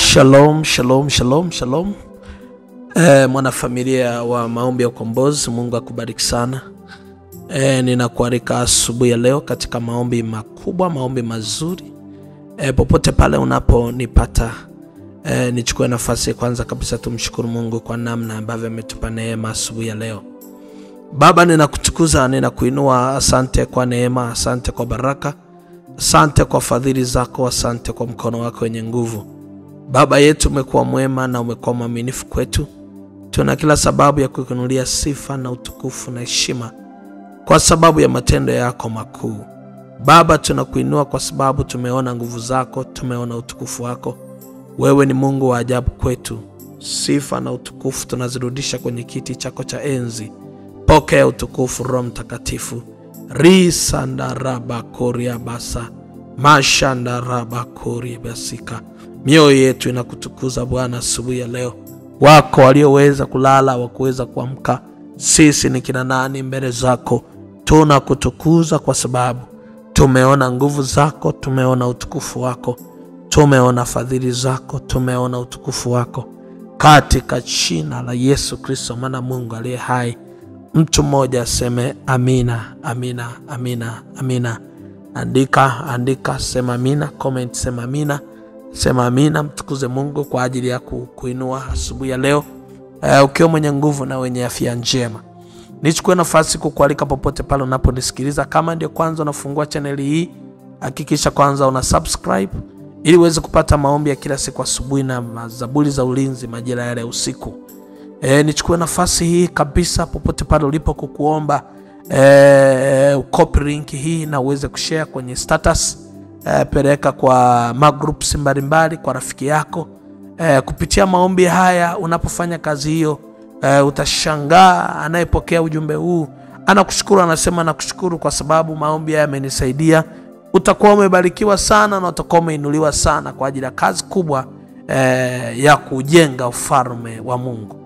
Shalom, shalom, shalom, shalom. Mwanafamilia wa maombi ya ukombozi, Mungu akubariki sana. Ninakualika asubuhi ya leo katika maombi makubwa, maombi mazuri. Popote pale unaponipata, nichukue nafasi kwanza kabisa tumshukuru Mungu kwa namna ambavyo ametupa neema asubuhi ya leo. Baba, ninakutukuza, ninakuinua. Asante kwa neema, asante kwa baraka, asante kwa fadhili zako, asante kwa mkono wako wenye nguvu. Baba yetu, umekuwa mwema na umekuwa mwaminifu kwetu. Tuna kila sababu ya kukuinulia sifa na utukufu na heshima kwa sababu ya matendo yako makuu. Baba, tunakuinua kwa sababu tumeona nguvu zako, tumeona utukufu wako. Wewe ni Mungu wa ajabu kwetu. Sifa na utukufu tunazirudisha kwenye kiti chako cha enzi. Pokea utukufu, Roho Mtakatifu. Risandaraba koria basa, mashandaraba koria basika. Mioyo yetu inakutukuza Bwana asubuhi ya leo. Wako walioweza kulala, wakuweza kuamka. Sisi ni kina nani mbele zako? Tunakutukuza kwa sababu tumeona nguvu zako, tumeona utukufu wako, tumeona fadhili zako, tumeona utukufu wako. Katika jina la Yesu Kristo, mwana Mungu aliye hai, mtu mmoja aseme amina, amina, amina, amina. Andika, sema amina. Comment, sema amina. Sema amina. Mtukuze Mungu kwa ajili ya kuinua asubuhi ya leo, ukiwa mwenye nguvu na wenye afya njema. Nichukue nafasi kukualika popote pale unaponisikiliza, kama ndio kwanza unafungua channel hii, hakikisha kwanza una subscribe ili uweze kupata maombi ya kila siku asubuhi na zaburi za ulinzi majira yale usiku. Nichukue nafasi hii kabisa popote pale ulipo kukuomba ukopi link hii na uweze kushare kwenye status. Peleka kwa magroups mbalimbali kwa rafiki yako. Kupitia maombi haya, unapofanya kazi hiyo, utashangaa anayepokea ujumbe huu anakushukuru, anasema nakushukuru kwa sababu maombi haya yamenisaidia. Utakuwa umebarikiwa sana na utakuwa umeinuliwa sana kwa ajili ya kazi kubwa ya kujenga ufalme wa Mungu.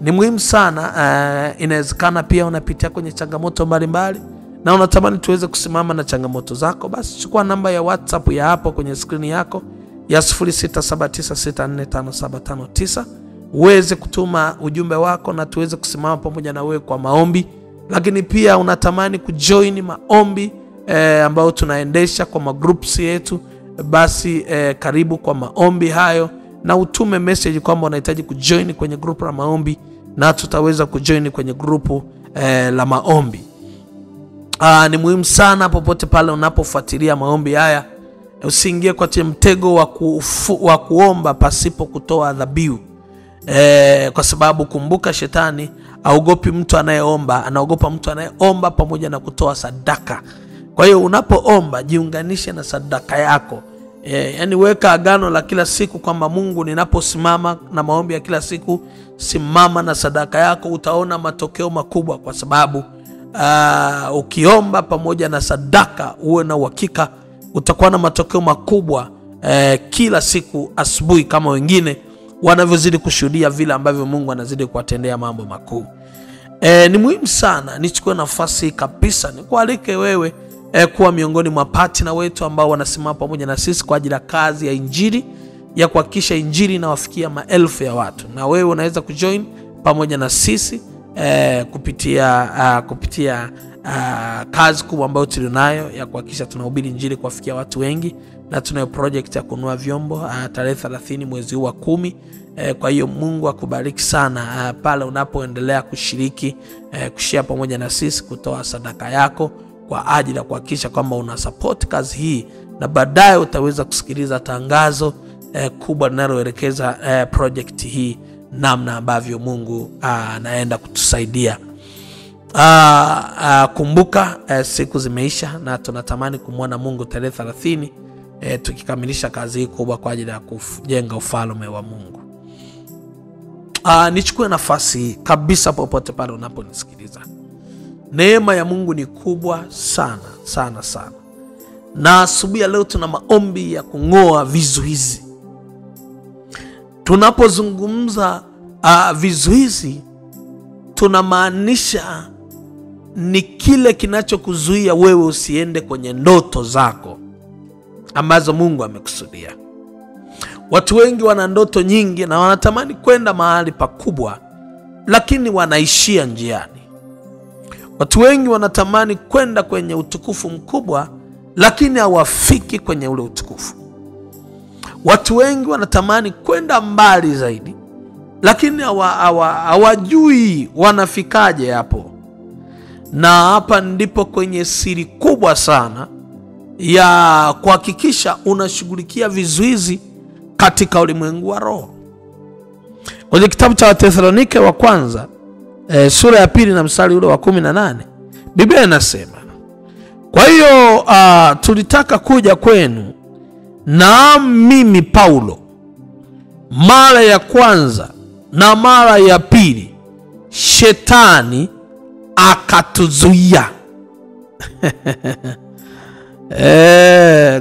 Ni muhimu sana. Inawezekana pia unapitia kwenye changamoto mbalimbali na unatamani tuweze kusimama na changamoto zako. Basi chukua namba ya WhatsApp ya hapo kwenye screen yako ya 0679645759, uweze kutuma ujumbe wako na tuweze kusimama pamoja na wewe kwa maombi. Lakini pia unatamani kujoin maombi ambayo tunaendesha kwa magroups yetu, basi karibu kwa maombi hayo na utume message kwamba unahitaji kujoin kwenye group la maombi na tutaweza kujoin kwenye group la maombi. Ni muhimu sana popote pale unapofuatilia maombi haya, usiingie kwa mtego wa kuomba pasipo kutoa dhabihu. Kwa sababu kumbuka, shetani haogopi mtu anayeomba, anaogopa mtu anayeomba pamoja na kutoa sadaka. Kwa hiyo unapoomba, jiunganishe na sadaka yako. Yani weka agano la kila siku kwamba Mungu, ninaposimama na maombi ya kila siku, simama na sadaka yako. Utaona matokeo makubwa, kwa sababu ukiomba pamoja na sadaka, uwe na uhakika utakuwa na matokeo makubwa kila siku asubuhi, kama wengine wanavyozidi kushuhudia vile ambavyo Mungu anazidi kuwatendea mambo makuu. Ni muhimu sana nichukue nafasi kabisa nikualike wewe kuwa miongoni mwa partner wetu ambao wanasimama pamoja na sisi kwa ajili ya kazi ya injili, ya kuhakikisha injili inawafikia maelfu ya watu. Na wewe unaweza kujoin pamoja na sisi kupitia kazi kubwa ambayo tulionayo ya kuhakikisha tunahubiri injili kuwafikia watu wengi, na tunayo project ya kununua vyombo tarehe 30 mwezi huu wa 10. Kwa hiyo Mungu akubariki sana pale unapoendelea kushiriki, kushare pamoja na sisi, kutoa sadaka yako kwa ajili ya kuhakikisha kwamba una support kazi hii, na baadaye utaweza kusikiliza tangazo kubwa linaloelekeza project hii, namna ambavyo Mungu anaenda kutusaidia. Kumbuka, siku zimeisha na tunatamani kumwona Mungu tarehe 30 tukikamilisha kazi hii kubwa kwa ajili ya kujenga ufalme wa Mungu. Nichukue nafasi kabisa popote pale unaponisikiliza. Neema ya Mungu ni kubwa sana sana sana. Na asubuhi ya leo tuna maombi ya kung'oa vizuizi. Tunapozungumza vizuizi, tunamaanisha ni kile kinachokuzuia wewe usiende kwenye ndoto zako ambazo Mungu amekusudia. Watu wengi wana ndoto nyingi na wanatamani kwenda mahali pakubwa, lakini wanaishia njiani. Watu wengi wanatamani kwenda kwenye utukufu mkubwa, lakini hawafiki kwenye ule utukufu. Watu wengi wanatamani kwenda mbali zaidi, lakini hawajui wanafikaje hapo. Na hapa ndipo kwenye siri kubwa sana ya kuhakikisha unashughulikia vizuizi katika ulimwengu wa roho. Kwenye kitabu cha Wathesalonike wa kwanza sura ya 2 na mstari ule wa 18, Biblia inasema, kwa hiyo tulitaka kuja kwenu, na mimi Paulo, mara ya kwanza na mara ya pili shetani akatuzuia.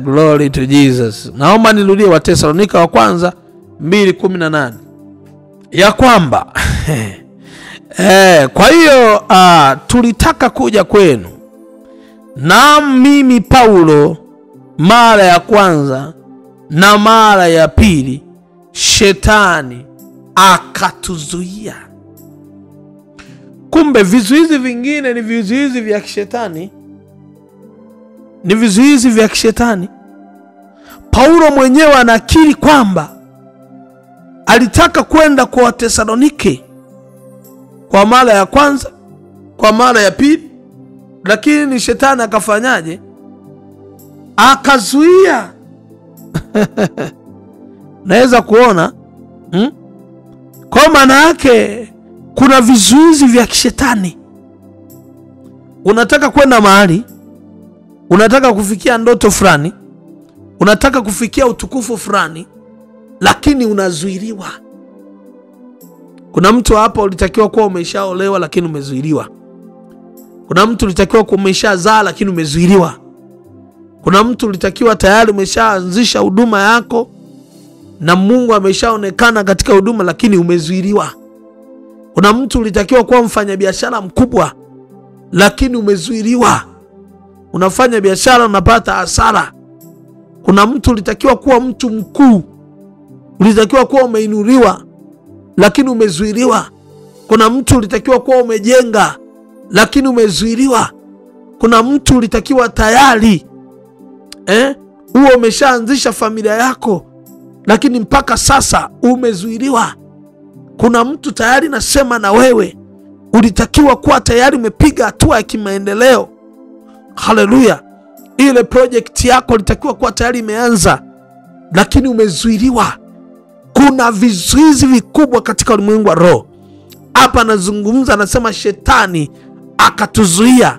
Glory to Jesus. Naomba nirudie Wathesalonika wa kwanza 2:18 ya kwamba kwa hiyo tulitaka kuja kwenu, na mimi Paulo, mara ya kwanza na mara ya pili shetani akatuzuia. Kumbe vizuizi vingine ni vizuizi vya kishetani. Ni vizuizi vya kishetani. Paulo mwenyewe anakiri kwamba alitaka kwenda kwa Wathesalonike kwa mara ya kwanza, kwa mara ya pili, lakini ni shetani akafanyaje? Akazuia. Naweza kuona kwa maana yake kuna vizuizi vya kishetani. Unataka kwenda mahali, unataka kufikia ndoto fulani, unataka kufikia utukufu fulani, lakini unazuiliwa. Kuna mtu hapa ulitakiwa kuwa umeshaolewa lakini umezuiliwa. Kuna mtu ulitakiwa kuwa umeshazaa lakini umezuiliwa. Kuna mtu ulitakiwa tayari umeshaanzisha huduma yako na Mungu ameshaonekana katika huduma, lakini umezuiliwa. Kuna mtu ulitakiwa kuwa mfanyabiashara mkubwa, lakini umezuiliwa. Unafanya biashara unapata hasara. Kuna mtu ulitakiwa kuwa mtu mkuu, ulitakiwa kuwa umeinuliwa, lakini umezuiliwa. Kuna mtu ulitakiwa kuwa umejenga, lakini umezuiliwa. Kuna mtu ulitakiwa tayari huo umeshaanzisha familia yako, lakini mpaka sasa umezuiliwa. Kuna mtu tayari nasema na wewe ulitakiwa kuwa tayari umepiga hatua ya kimaendeleo. Haleluya. Ile project yako ilitakiwa kuwa tayari imeanza, lakini umezuiliwa. Kuna vizuizi vikubwa katika ulimwengu wa roho. Hapa anazungumza, anasema shetani akatuzuia.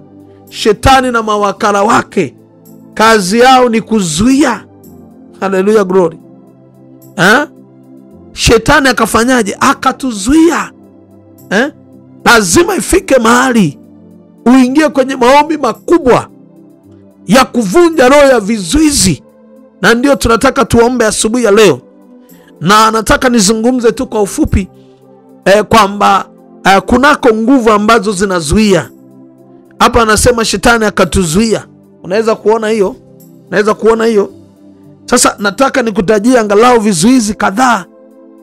Shetani na mawakala wake kazi yao ni kuzuia. Haleluya, glory. Shetani akafanyaje? Akatuzuia. Lazima ifike mahali uingie kwenye maombi makubwa ya kuvunja roho ya vizuizi, na ndio tunataka tuombe asubuhi ya leo. Na nataka nizungumze tu kwa ufupi kwamba kunako nguvu ambazo zinazuia. Hapa anasema shetani akatuzuia. Unaweza kuona hiyo? Naweza kuona hiyo. Sasa nataka nikutajie angalau vizuizi kadhaa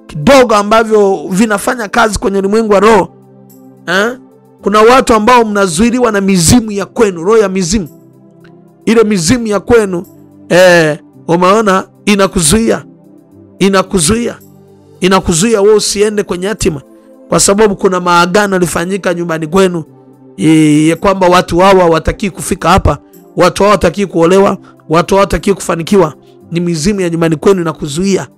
kidogo ambavyo vinafanya kazi kwenye ulimwengu wa roho. Kuna watu ambao mnazuiliwa na mizimu ya kwenu, roho ya mizimu. Ile mizimu ya kwenu umeona inakuzuia. Inakuzuia wewe usiende kwenye hatima, kwa sababu kuna maagano yalifanyika nyumbani kwenu ya kwamba watu hawa hawataki kufika hapa, watu hawa hawataki kuolewa, watu hawa hawataki kufanikiwa. Ni mizimu ya nyumbani kwenu inakuzuia.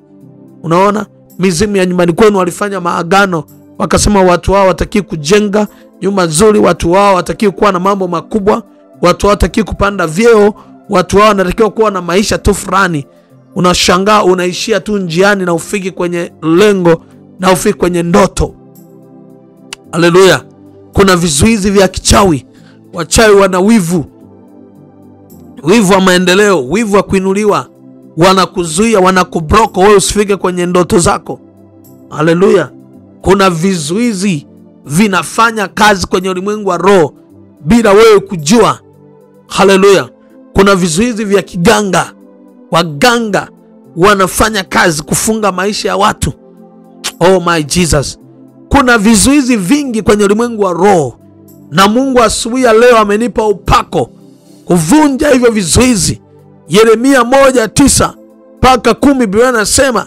Unaona? Mizimu ya nyumbani kwenu walifanya maagano, wakasema watu hao hawataki kujenga nyumba nzuri, watu hao hawataki kuwa na mambo makubwa, watu hao hawataki kupanda vyeo, watu hao wanatakiwa kuwa na maisha tu fulani. Unashangaa unaishia tu njiani na ufiki kwenye lengo na ufiki kwenye ndoto. Haleluya. Kuna vizuizi vya kichawi. Wachawi wana wivu wa maendeleo, wivu wa kuinuliwa. Wanakuzuia, wanakubroko wewe usifike kwenye ndoto zako. Haleluya. Kuna vizuizi vinafanya kazi kwenye ulimwengu wa roho bila wewe kujua. Haleluya. Kuna vizuizi vya kiganga. Waganga wanafanya kazi kufunga maisha ya watu. Oh my Jesus. Kuna vizuizi vingi kwenye ulimwengu wa roho, na Mungu asubuhi ya leo amenipa upako kuvunja hivyo vizuizi. Yeremia 1:9 mpaka 10, Biblia inasema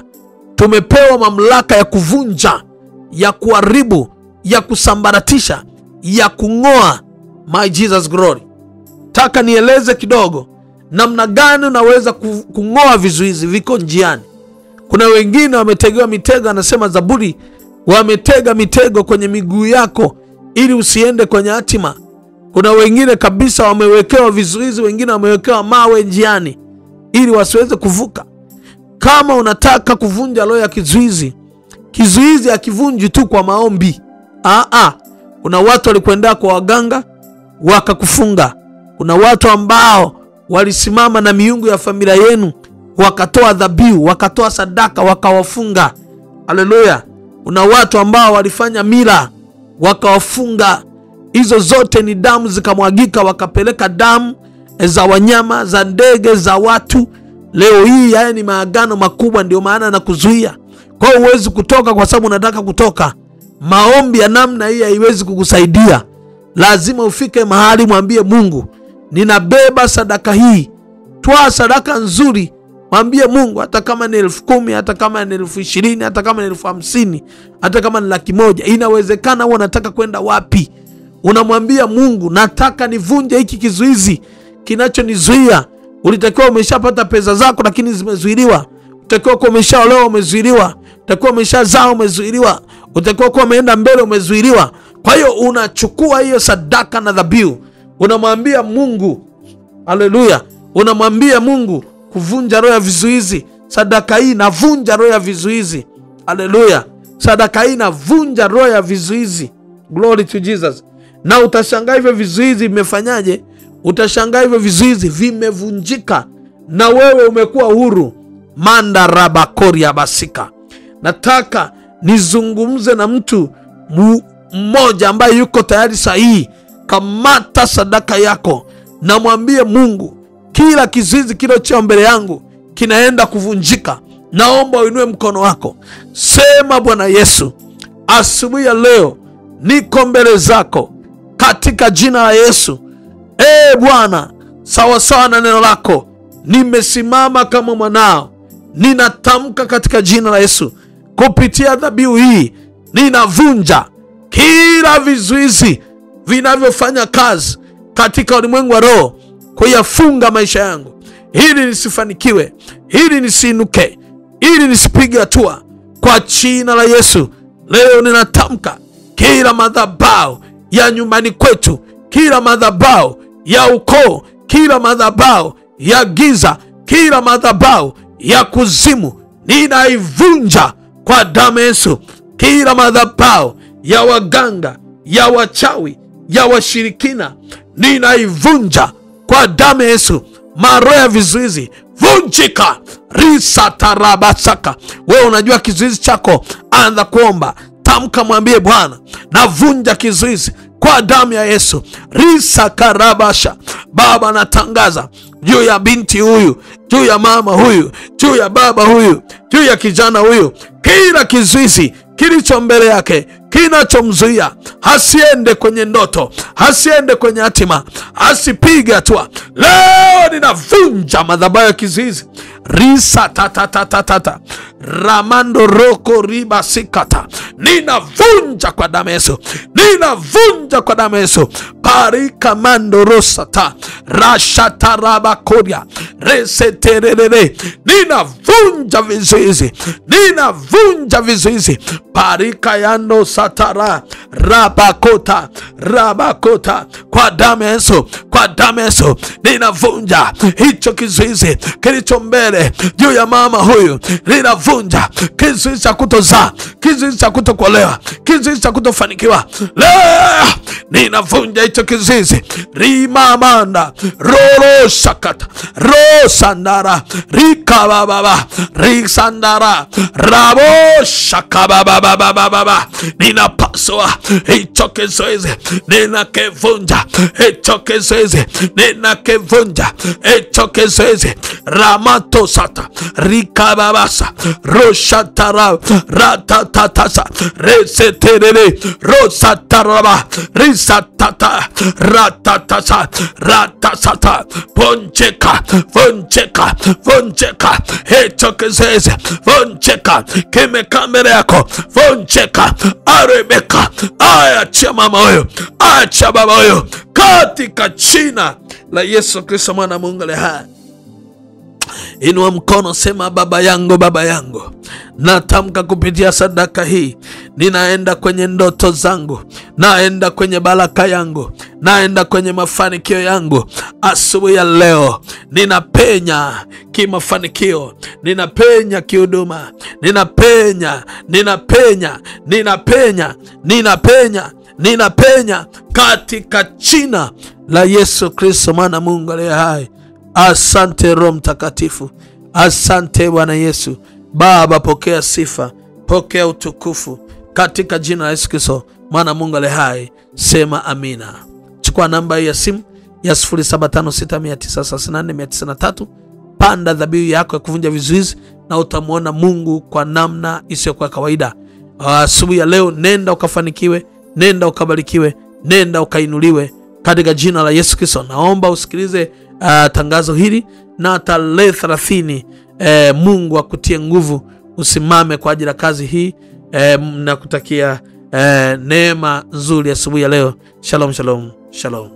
tumepewa mamlaka ya kuvunja, ya kuharibu, ya kusambaratisha, ya kung'oa. My Jesus glory. Taka nieleze kidogo namna gani unaweza kung'oa vizuizi viko njiani. Kuna wengine wametegewa mitego, anasema Zaburi, wametega mitego kwenye miguu yako ili usiende kwenye hatima. Kuna wengine kabisa wamewekewa vizuizi, wengine wamewekewa mawe njiani ili wasiweze kuvuka. Kama unataka kuvunja roho ya kizuizi, kizuizi hakivunji tu kwa maombi. Kuna watu walikwenda kwa waganga wakakufunga. Kuna watu ambao walisimama na miungu ya familia yenu wakatoa dhabihu, wakatoa sadaka, wakawafunga. Haleluya. Kuna watu ambao walifanya mila wakawafunga. Hizo zote ni damu zikamwagika, wakapeleka damu za wanyama, za ndege, za watu. Leo hii haya ni maagano makubwa, ndio maana na kuzuia. Kwa hiyo huwezi kutoka kwa sababu unataka kutoka. Maombi ya namna hii haiwezi kukusaidia. Lazima ufike mahali mwambie Mungu, ninabeba sadaka hii. Toa sadaka nzuri, mwambie Mungu, hata kama ni 10,000, hata kama ni 20,000, hata kama ni 50,000, hata kama ni 100,000. Inawezekana wewe unataka kwenda wapi? Unamwambia Mungu, nataka nivunje hiki kizuizi kinachonizuia. Ulitakiwa umeshapata pesa zako lakini zimezuiliwa. Utakiwa kuwa umeshaolewa, umezuiliwa. Utakiwa umeshazaa, umezuiliwa. Utakiwa kuwa umeenda mbele, umezuiliwa. Kwa hiyo unachukua hiyo sadaka na dhabihu, unamwambia Mungu, haleluya, unamwambia Mungu kuvunja roho ya vizuizi. Sadaka hii navunja roho ya vizuizi. Haleluya. Sadaka hii navunja roho ya vizuizi. Glory to Jesus. Na utashangaa hivyo vizuizi vimefanyaje? Utashangaa hivyo vizuizi vimevunjika na wewe umekuwa huru. Manda rabakoria basika. Nataka nizungumze na mtu mmoja ambaye yuko tayari sahihi. Kamata sadaka yako na mwambie Mungu, kila kizuizi kilicho mbele yangu kinaenda kuvunjika. Naomba uinue mkono wako. Sema, Bwana Yesu, asubuhi ya leo niko mbele zako katika jina la Yesu. Bwana, sawa sawa na neno lako, nimesimama kama mwanao. Ninatamka katika jina la Yesu, kupitia dhabihu hii ninavunja kila vizuizi vinavyofanya kazi katika ulimwengu wa roho kuyafunga maisha yangu, ili nisifanikiwe, ili nisiinuke, ili nisipige hatua. Kwa jina la Yesu leo ninatamka kila madhabahu ya nyumbani kwetu, kila madhabahu ya ukoo, kila madhabahu ya giza, kila madhabahu ya kuzimu, ninaivunja kwa damu ya Yesu. Kila madhabahu ya waganga, ya wachawi, ya washirikina, ninaivunja kwa damu ya Yesu. Maroho ya vizuizi vunjika. Risatarabasaka. Wewe unajua kizuizi chako, anza kuomba. Tamka, mwambie Bwana, navunja kizuizi kwa damu ya Yesu. Risakarabasha. Baba, natangaza juu ya binti huyu, juu ya mama huyu, juu ya baba huyu, juu ya kijana huyu, kila kizuizi kilicho mbele yake kinachomzuia hasiende kwenye ndoto, hasiende kwenye hatima, asipige hatua, leo ninavunja madhabahu ya kizuizi. Risa tata ramando roko riba sikata. Ninavunja kwa damu Yesu, ninavunja kwa damu Yesu. Parika mando rosata rashata rabakoria reseterere. Ninavunja vizuizi, ninavunja vizuizi. Parika yando satara rabakota rabakota. Kwa damu Yesu, kwa damu Yesu ninavunja hicho kizuizi kilicho mbele juu ya mama huyu. Ninavunja kizuizi cha kutozaa, kizuizi cha kutokuolewa, kizuizi cha kutofanikiwa. Leo ninavunja hicho kizizi. Rimamanda roro sakata rosandara rikababa risandara rabo shakababa. Ninapaswa hicho kizizi, ninakivunja hicho kizizi, ninakivunja hicho kizizi. Ramato sata rikababasa roshatara ratatatasa reseterere rosataraba risatata ratatasa ratasata voncheka voncheka voncheka hicho kizizi voncheka kimekamera yako voncheka arebeka acha mama huyo acha baba huyo katika jina la Yesu Kristo mwana Mungu aliye hai. Inua mkono, sema baba yangu, baba yangu, natamka kupitia sadaka hii, ninaenda kwenye ndoto zangu, naenda kwenye baraka yangu, naenda kwenye mafanikio yangu. Asubuhi ya leo ninapenya kimafanikio, ninapenya kihuduma, ninapenya katika jina la Yesu Kristo mwana Mungu aliye hai. Asante Roho Mtakatifu, asante Bwana Yesu. Baba, pokea sifa, pokea utukufu katika jina la Yesu Kristo mwana Mungu aliye hai. Sema amina. Chukua namba ya simu ya 0756939993, panda dhabihu yako ya kuvunja vizuizi na utamuona Mungu kwa namna isiyokuwa kawaida. Asubuhi ya leo nenda ukafanikiwe, nenda ukabarikiwe, nenda ukainuliwe katika jina la Yesu Kristo. Naomba usikilize tangazo hili, na tarehe 30 Mungu akutie nguvu, usimame kwa ajili ya kazi hii. Na kutakia neema nzuri asubuhi ya leo. Shalom shalom shalom.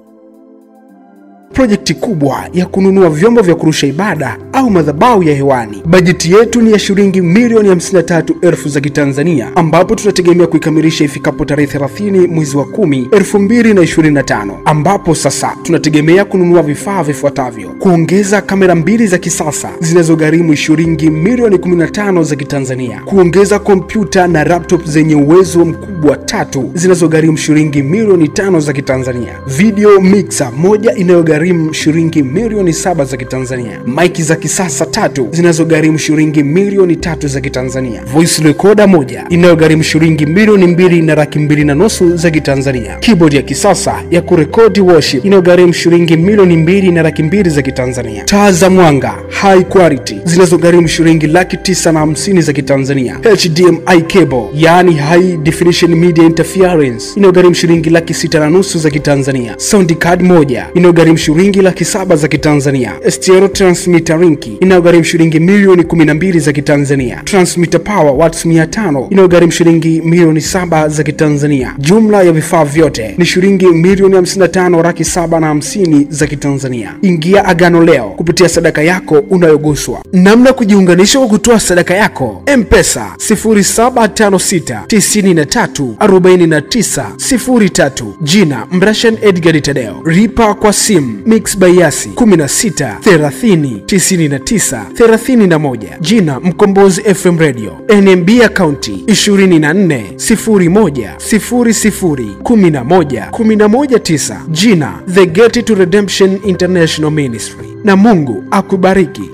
Projekti kubwa ya kununua vyombo vya kurusha ibada au madhabahu ya hewani. Bajeti yetu ni ya shilingi milioni 53,000 za Kitanzania, ambapo tunategemea kuikamilisha ifikapo tarehe 30 mwezi wa 10 2025, ambapo sasa tunategemea kununua vifaa vifuatavyo: kuongeza kamera 2 za kisasa zinazogharimu shilingi milioni 15 za Kitanzania, kuongeza kompyuta na laptop zenye uwezo mkubwa 3 zinazogharimu shilingi milioni 5 za Kitanzania, video mixer moja inayogharimu shilingi milioni 7 za Kitanzania, maiki za kisasa 3 zinazogharimu shilingi milioni 3 za Kitanzania, voice recorder moja inayogharimu shilingi milioni 2,250,000 za Kitanzania, keyboard ya kisasa ya kurekodi worship inayogharimu shilingi milioni 2,200,000 za Kitanzania, taa za mwanga high quality zinazogharimu shilingi 950,000 za Kitanzania, HDMI cable yani high definition media interference inayogharimu shilingi 6,500,000 za Kitanzania, sound card moja inayogharimu shilingi 700,000 za Kitanzania, stereo transmitter rinki inayogharimu shilingi milioni 12 za Kitanzania, transmitter power watts 500 inayogharimu shilingi milioni 7 za Kitanzania. Jumla ya vifaa vyote ni shilingi milioni 55,750,000 za Kitanzania. Ingia Agano leo kupitia sadaka yako unayoguswa. Namna kujiunganisha kwa kutoa sadaka yako: M-Pesa 0756934903, jina Mrashan Edgar Tadeo. Ripa kwa simu Mix by Yasi 16309931, jina Mkombozi FM Radio. NMB account 2401001119, jina The Gate to Redemption International Ministry. Na Mungu akubariki.